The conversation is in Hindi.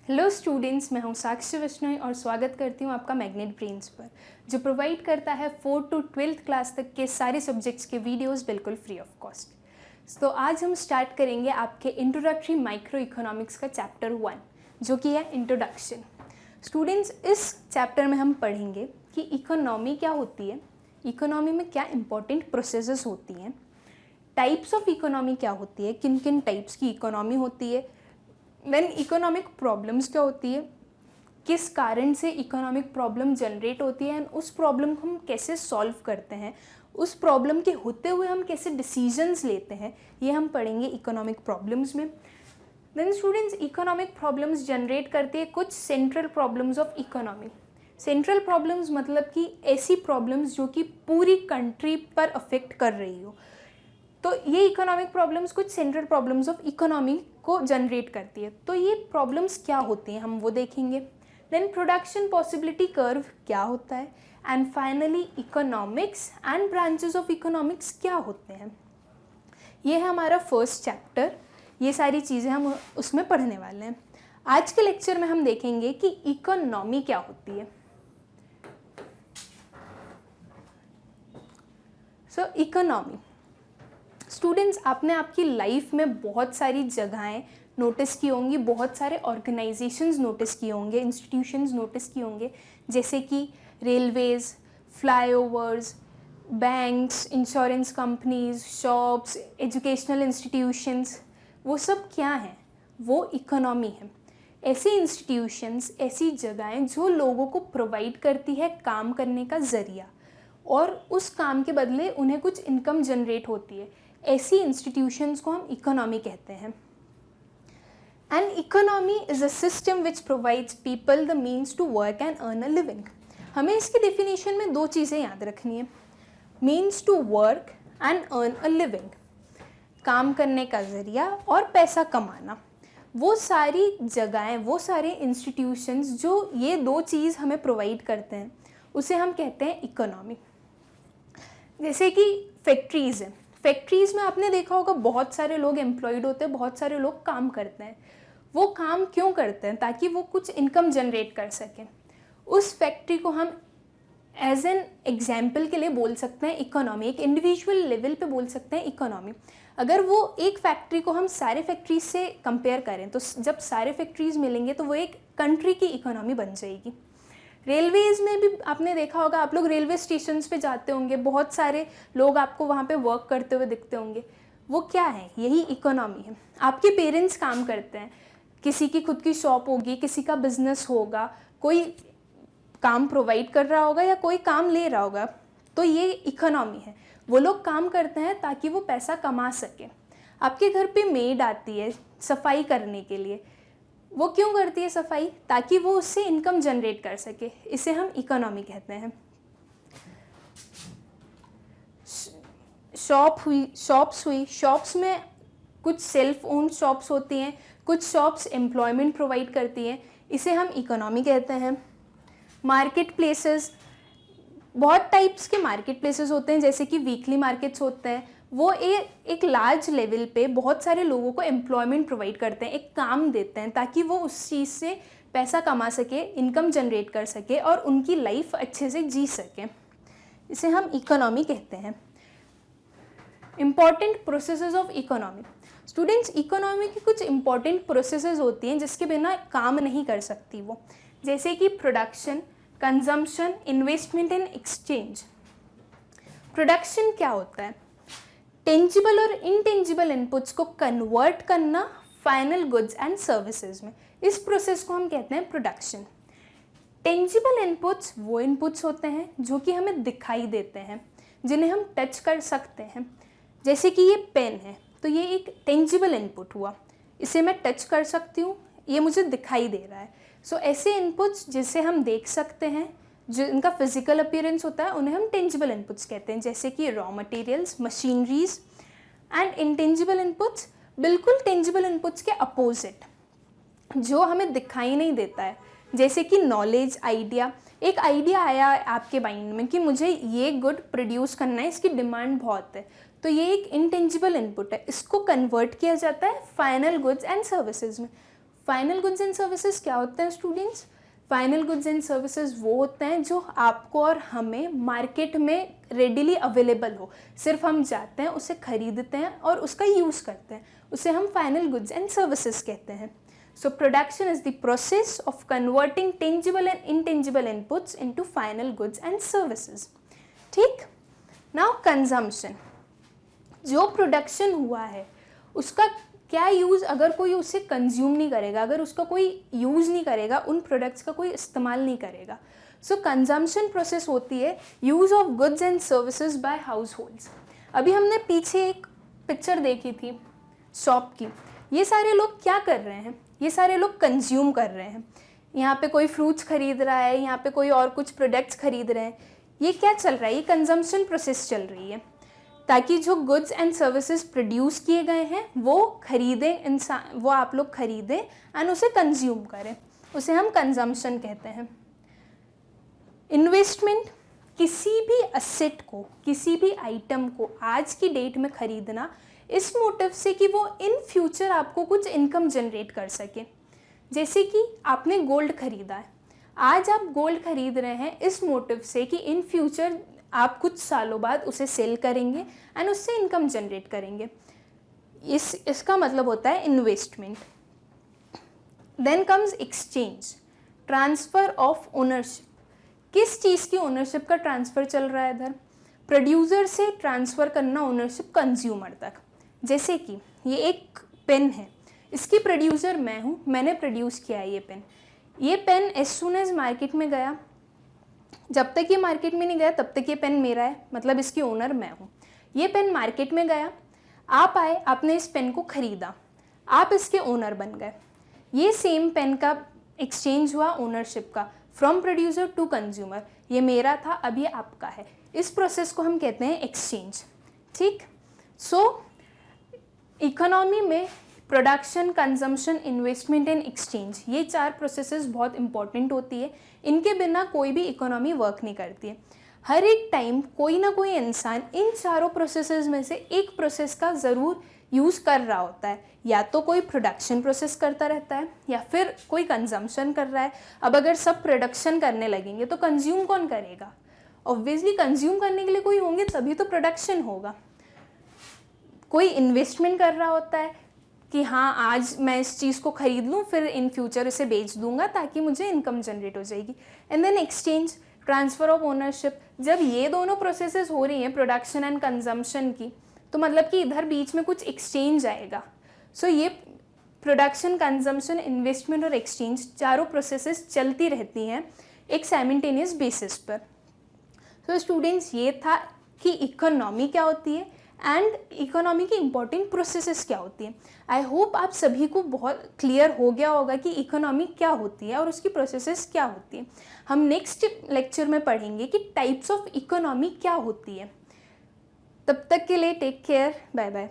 हेलो स्टूडेंट्स, मैं हूं साक्षी विश्नोई और स्वागत करती हूं आपका मैग्नेट ब्रेन्स पर, जो प्रोवाइड करता है 4th to 12th क्लास तक के सारे सब्जेक्ट्स के वीडियोस बिल्कुल फ्री ऑफ कॉस्ट। तो आज हम स्टार्ट करेंगे आपके इंट्रोडक्टरी माइक्रो इकोनॉमिक्स का चैप्टर 1, जो कि है इंट्रोडक्शन। स्टूडेंट्स, इस चैप्टर में हम पढ़ेंगे कि इकोनॉमी क्या होती है, इकोनॉमी में क्या इंपॉर्टेंट प्रोसेसेस होती हैं, टाइप्स ऑफ इकोनॉमी क्या होती है, किन किन टाइप्स की इकोनॉमी होती है, देन इकोनॉमिक प्रॉब्लम्स क्या होती है, किस कारण से इकोनॉमिक प्रॉब्लम जनरेट होती है एंड उस प्रॉब्लम को हम कैसे सॉल्व करते हैं, उस प्रॉब्लम के होते हुए हम कैसे डिसीजंस लेते हैं, ये हम पढ़ेंगे इकोनॉमिक प्रॉब्लम्स में। Then students, economic problems generate करती है कुछ central problems of economy. Central problems मतलब कि ऐसी प्रॉब्लम्स जो कि पूरी कंट्री पर अफेक्ट कर रही हो। तो ये इकोनॉमिक प्रॉब्लम्स कुछ सेंट्रल प्रॉब्लम्स ऑफ इकोनॉमी को जनरेट करती है। तो ये प्रॉब्लम्स क्या होती हैं, हम वो देखेंगे। देन प्रोडक्शन पॉसिबिलिटी कर्व क्या होता है, and finally economics and branches of economics क्या होते हैं। ये है हमारा फर्स्ट चैप्टर, ये सारी चीज़ें हम उसमें पढ़ने वाले हैं। आज के लेक्चर में हम देखेंगे कि इकोनॉमी क्या होती है। सो इकोनॉमी स्टूडेंट्स, आपने आपकी लाइफ में बहुत सारी जगहें नोटिस की होंगी, बहुत सारे ऑर्गेनाइजेशंस नोटिस किए होंगे, इंस्टीट्यूशंस नोटिस किए होंगे, जैसे कि Railways, flyovers, banks, insurance companies, shops, educational institutions. वो सब क्या हैं? वो इकोनॉमी है। ऐसी इंस्टीट्यूशंस, ऐसी जगहें जो लोगों को प्रोवाइड करती है काम करने का ज़रिया, और उस काम के बदले उन्हें कुछ इनकम जनरेट होती है। ऐसी इंस्टीट्यूशंस को हम इकोनॉमी कहते हैं। And economy is a system which provides people the means to work and earn a living. हमें इसकी डेफिनेशन में दो चीज़ें याद रखनी है, means to work and earn a living, काम करने का ज़रिया और पैसा कमाना। वो सारी जगहें, वो सारे इंस्टीट्यूशंस जो ये दो चीज़ हमें प्रोवाइड करते हैं, उसे हम कहते हैं इकोनॉमी। जैसे कि फैक्ट्रीज़ हैं, फैक्ट्रीज़ में आपने देखा होगा बहुत सारे लोग एम्प्लॉयड होते हैं, बहुत सारे लोग काम करते हैं। वो काम क्यों करते हैं? ताकि वो कुछ इनकम जनरेट कर सकें। उस फैक्ट्री को हम एज एन एग्जाम्पल के लिए बोल सकते हैं इकोनॉमी, एक इंडिविजुअल लेवल पे बोल सकते हैं इकोनॉमी। अगर वो एक फैक्ट्री को हम सारे फैक्ट्रीज से कंपेयर करें, तो जब सारे फैक्ट्रीज मिलेंगे तो वो एक कंट्री की इकोनॉमी बन जाएगी। रेलवेज़ में भी आपने देखा होगा, आप लोग रेलवे स्टेशंस पे जाते होंगे, बहुत सारे लोग आपको वहाँ पे वर्क करते हुए दिखते होंगे। वो क्या है? यही इकोनॉमी है। आपके पेरेंट्स काम करते हैं, किसी की खुद की शॉप होगी, किसी का बिजनेस होगा, कोई काम प्रोवाइड कर रहा होगा या कोई काम ले रहा होगा, तो ये इकोनॉमी है। वो लोग काम करते हैं ताकि वो पैसा कमा सके। आपके घर पे मेड आती है सफाई करने के लिए, वो क्यों करती है सफाई? ताकि वो उससे इनकम जनरेट कर सके। इसे हम इकोनॉमी कहते हैं। शॉप्स में कुछ सेल्फ ओन्ड शॉप्स होती हैं, कुछ शॉप्स एम्प्लॉयमेंट प्रोवाइड करती हैं, इसे हम इकोनॉमी कहते हैं। मार्केट प्लेसेस, बहुत टाइप्स के मार्केट प्लेसेस होते हैं, जैसे कि वीकली मार्केट्स होते हैं। वो एक लार्ज लेवल पे बहुत सारे लोगों को एम्प्लॉयमेंट प्रोवाइड करते हैं, एक काम देते हैं, ताकि वो उस चीज़ से पैसा कमा सके, इनकम जनरेट कर सके और उनकी लाइफ अच्छे से जी सके। इसे हम इकोनॉमी कहते हैं। Important processes of economy students, economy की कुछ इंपॉर्टेंट प्रोसेसेस होती हैं जिसके बिना काम नहीं कर सकती वो, जैसे कि production, consumption, investment and exchange. Production क्या होता है? टेंजिबल और इनटेंजिबल इनपुट्स को कन्वर्ट करना फाइनल गुड्स एंड सर्विसेज में, इस प्रोसेस को हम कहते हैं प्रोडक्शन। टेंजिबल इनपुट्स वो इनपुट्स होते हैं जो कि हमें दिखाई देते हैं, जिन्हें हम टच कर सकते हैं। जैसे कि ये पेन है, तो ये एक टेंजिबल इनपुट हुआ, इसे मैं टच कर सकती हूँ, ये मुझे दिखाई दे रहा है। सो ऐसे इनपुट्स जिसे हम देख सकते हैं, जो इनका फिजिकल अपीयरेंस होता है, उन्हें हम टेंजिबल इनपुट्स कहते हैं, जैसे कि raw materials, machineries. And intangible inputs बिल्कुल टेंजिबल इनपुट्स के अपोजिट, जो हमें दिखाई नहीं देता है, जैसे कि नॉलेज, आइडिया। एक आइडिया आया आपके माइंड में कि मुझे ये गुड प्रोड्यूस करना है, इसकी डिमांड बहुत है, तो ये एक इनटेंजिबल इनपुट है। इसको कन्वर्ट किया जाता है फाइनल गुड्स एंड सर्विसेज में। फाइनल गुड्स एंड सर्विसेज क्या होते हैं students? Final goods and services वो होते हैं जो आपको और हमें मार्केट में रेडिली अवेलेबल हो, सिर्फ हम जाते हैं उसे खरीदते हैं और उसका यूज़ करते हैं, उसे हम फाइनल गुड्स एंड सर्विसेज कहते हैं. So production is the process of converting tangible and intangible inputs into final goods and services. ठीक. नाउ कंजम्पशन, जो प्रोडक्शन हुआ है उसका क्या यूज़, अगर कोई उसे कंज्यूम नहीं करेगा, अगर उसका कोई यूज़ नहीं करेगा, उन प्रोडक्ट्स का कोई इस्तेमाल नहीं करेगा. सो कंजम्पशन प्रोसेस होती है use of goods and services by house holds. अभी हमने पीछे एक पिक्चर देखी थी शॉप की. ये सारे लोग क्या कर रहे हैं? ये सारे लोग कंज्यूम कर रहे हैं. यहाँ पे कोई फ्रूट्स खरीद रहा है, यहाँ पे कोई और कुछ प्रोडक्ट्स खरीद रहे हैं. ये क्या चल रहा है? ये कंजम्पशन प्रोसेस चल रही है, ताकि जो गुड्स एंड सर्विसेज प्रोड्यूस किए गए हैं वो खरीदें इंसान, वो आप लोग खरीदें एंड उसे कंज्यूम करें, उसे हम कंजम्पशन कहते हैं. इन्वेस्टमेंट, किसी भी असेट को, किसी भी आइटम को आज की डेट में खरीदना इस मोटिव से कि वो इन फ्यूचर आपको कुछ इनकम जनरेट कर सके. जैसे कि आपने गोल्ड खरीदा है, आज आप गोल्ड खरीद रहे हैं इस मोटिव से कि इन फ्यूचर आप कुछ सालों बाद उसे सेल करेंगे एंड उससे इनकम जनरेट करेंगे. इसका मतलब होता है investment. Then comes exchange, transfer of ownership. किस चीज़ की ओनरशिप का ट्रांसफ़र चल रहा है इधर? प्रोड्यूसर से ट्रांसफ़र करना ओनरशिप कंज्यूमर तक. जैसे कि ये एक पेन है, इसकी प्रोड्यूसर मैं हूँ, मैंने प्रोड्यूस किया है ये पेन. ये pen as soon as market में गया, जब तक ये मार्केट में नहीं गया तब तक ये पेन मेरा है, मतलब इसकी ओनर मैं हूँ. ये पेन मार्केट में गया, आप आए, आपने इस पेन को खरीदा, आप इसके ओनर बन गए. ये सेम पेन का एक्सचेंज हुआ ओनरशिप का, फ्रॉम प्रोड्यूसर टू कंज्यूमर. ये मेरा था, अब ये आपका है. इस प्रोसेस को हम कहते हैं एक्सचेंज. ठीक. सो इकोनॉमी में production, consumption, investment and exchange, ये 4 प्रोसेसेस बहुत इंपॉर्टेंट होती है. इनके बिना कोई भी इकोनॉमी वर्क नहीं करती है. हर एक टाइम कोई ना कोई इंसान इन चारों प्रोसेसेस में से एक प्रोसेस का ज़रूर यूज़ कर रहा होता है. या तो कोई प्रोडक्शन प्रोसेस करता रहता है या फिर कोई कंजम्पशन कर रहा है. अब अगर सब प्रोडक्शन करने लगेंगे तो कंज्यूम कौन करेगा? ऑब्वियसली कंज्यूम करने के लिए कोई होंगे तभी तो प्रोडक्शन होगा. कोई इन्वेस्टमेंट कर रहा होता है कि हाँ आज मैं इस चीज़ को ख़रीद लूँ, फिर इन फ्यूचर इसे बेच दूंगा ताकि मुझे इनकम जनरेट हो जाएगी. And then exchange, transfer of ownership. जब ये दोनों प्रोसेसेस हो रही हैं प्रोडक्शन एंड कंजम्पशन की, तो मतलब कि इधर बीच में कुछ एक्सचेंज आएगा. सो ये प्रोडक्शन, कंजम्पशन, इन्वेस्टमेंट और एक्सचेंज चारों प्रोसेसेस चलती रहती हैं एक साइमल्टेनियस बेसिस पर. तो स्टूडेंट्स, ये था कि इकोनॉमी क्या होती है एंड इकोनॉमी की इंपॉर्टेंट प्रोसेसेस क्या होती हैं. आई होप आप सभी को बहुत क्लियर हो गया होगा कि इकोनॉमी क्या होती है और उसकी प्रोसेसेस क्या होती हैं. हम नेक्स्ट लेक्चर में पढ़ेंगे कि टाइप्स ऑफ इकोनॉमी क्या होती है. तब तक के लिए टेक केयर, बाय बाय.